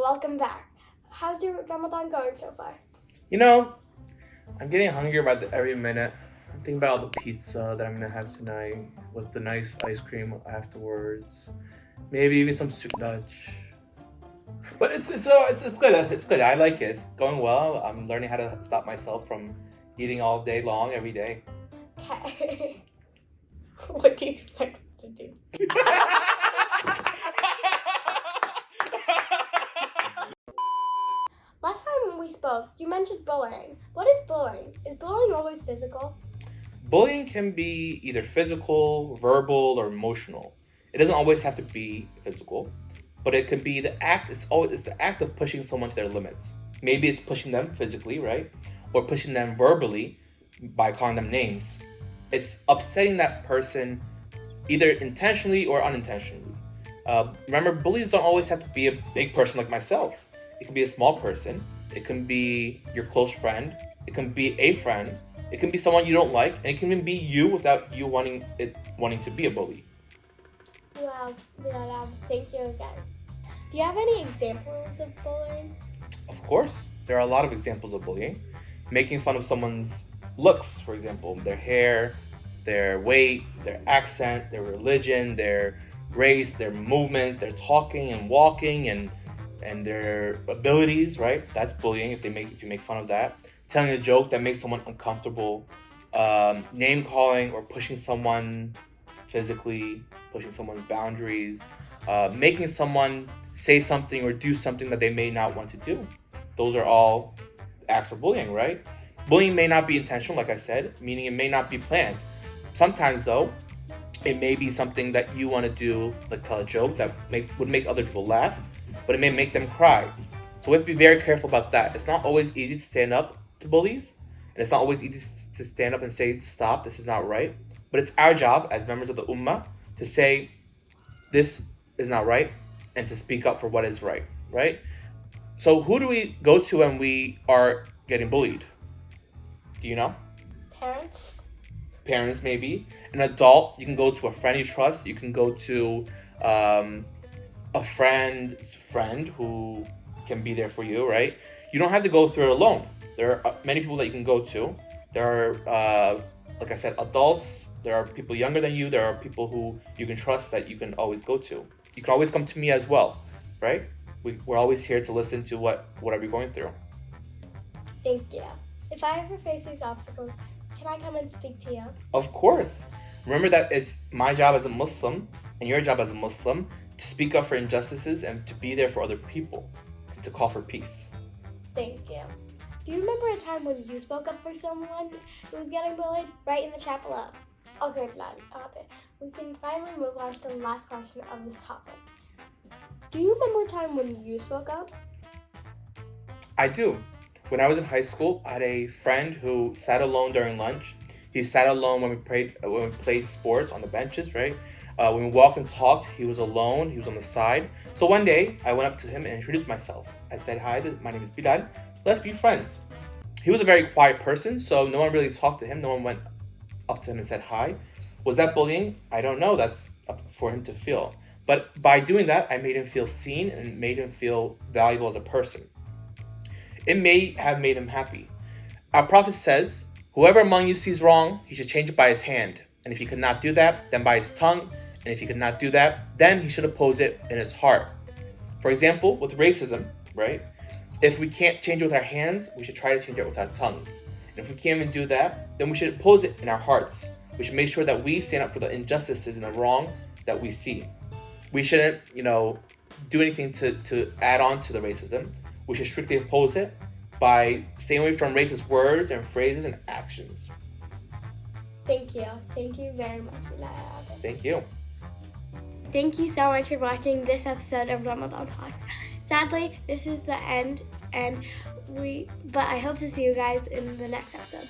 welcome back. How's your Ramadan going so far? You know, I'm getting hungrier by every minute. I'm thinking about all the pizza that I'm gonna have tonight with the nice ice cream afterwards. Maybe even some soup Dutch. But it's good. It's good. I like it. It's going well. I'm learning how to stop myself from eating all day long every day. Okay. What do you expect to do? Last time we spoke, you mentioned bullying. What is bullying? Is bullying always physical? Bullying can be either physical, verbal, or emotional. It doesn't always have to be physical, but it can be the act. It's the act of pushing someone to their limits. Maybe it's pushing them physically, right, or pushing them verbally by calling them names. It's upsetting that person either intentionally or unintentionally. Remember, bullies don't always have to be a big person like myself. It can be a small person. It can be your close friend. It can be a friend. It can be someone you don't like, and it can even be you without you wanting to be a bully. Wow, thank you again. Do you have any examples of bullying? Of course, there are a lot of examples of bullying. Making fun of someone's looks, for example, their hair, their weight, their accent, their religion, their race, their movements, their talking and walking, and their abilities, right? That's bullying if you make fun of that. Telling a joke that makes someone uncomfortable, name calling or pushing someone physically, pushing someone's boundaries, making someone say something or do something that they may not want to do. Those are all acts of bullying, right? Bullying may not be intentional, like I said, meaning it may not be planned. Sometimes, though, it may be something that you want to do, like tell a joke that would make other people laugh, but it may make them cry. So we have to be very careful about that. It's not always easy to stand up to bullies, and it's not always easy to stand up and say, stop, this is not right. But it's our job as members of the Ummah to say, this is not right, and to speak up for what is right, right? So who do we go to when we are getting bullied? Do you know? Parents? Parents, maybe. An adult, you can go to a friend you trust. You can go to a friend's friend who can be there for you, right? You don't have to go through it alone. There are many people that you can go to. There are, like I said, adults. There are people younger than you. There are people who you can trust that you can always go to. You can always come to me as well, right? We're always here to listen to whatever you're going through. Thank you. If I ever face these obstacles, can I come and speak to you? Of course. Remember that it's my job as a Muslim and your job as a Muslim to speak up for injustices and to be there for other people, and to call for peace. Thank you. Do you remember a time when you spoke up for someone who was getting bullied? Right in the chat below. Okay, Vlad, we can finally move on to the last question of this topic. Do you remember a time when you spoke up? I do. When I was in high school, I had a friend who sat alone during lunch. He sat alone when we played sports on the benches, right? When we walked and talked, he was alone. He was on the side. So one day, I went up to him and introduced myself. I said, "Hi, my name is Bilal. Let's be friends." He was a very quiet person, so no one really talked to him. No one went up to him and said hi. Was that bullying? I don't know. That's up for him to feel. But by doing that, I made him feel seen and made him feel valuable as a person. It may have made him happy. Our Prophet says, "Whoever among you sees wrong, he should change it by his hand. And if he could not do that, then by his tongue. And if he could not do that, then he should oppose it in his heart." For example, with racism, right? If we can't change it with our hands, we should try to change it with our tongues. And if we can't even do that, then we should oppose it in our hearts. We should make sure that we stand up for the injustices and the wrong that we see. We shouldn't, do anything to add on to the racism. We should strictly oppose it by staying away from racist words and phrases and actions. Thank you. Thank you very much for that. Thank you. Thank you so much for watching this episode of Ramadan Talks. Sadly, this is the end, but I hope to see you guys in the next episode.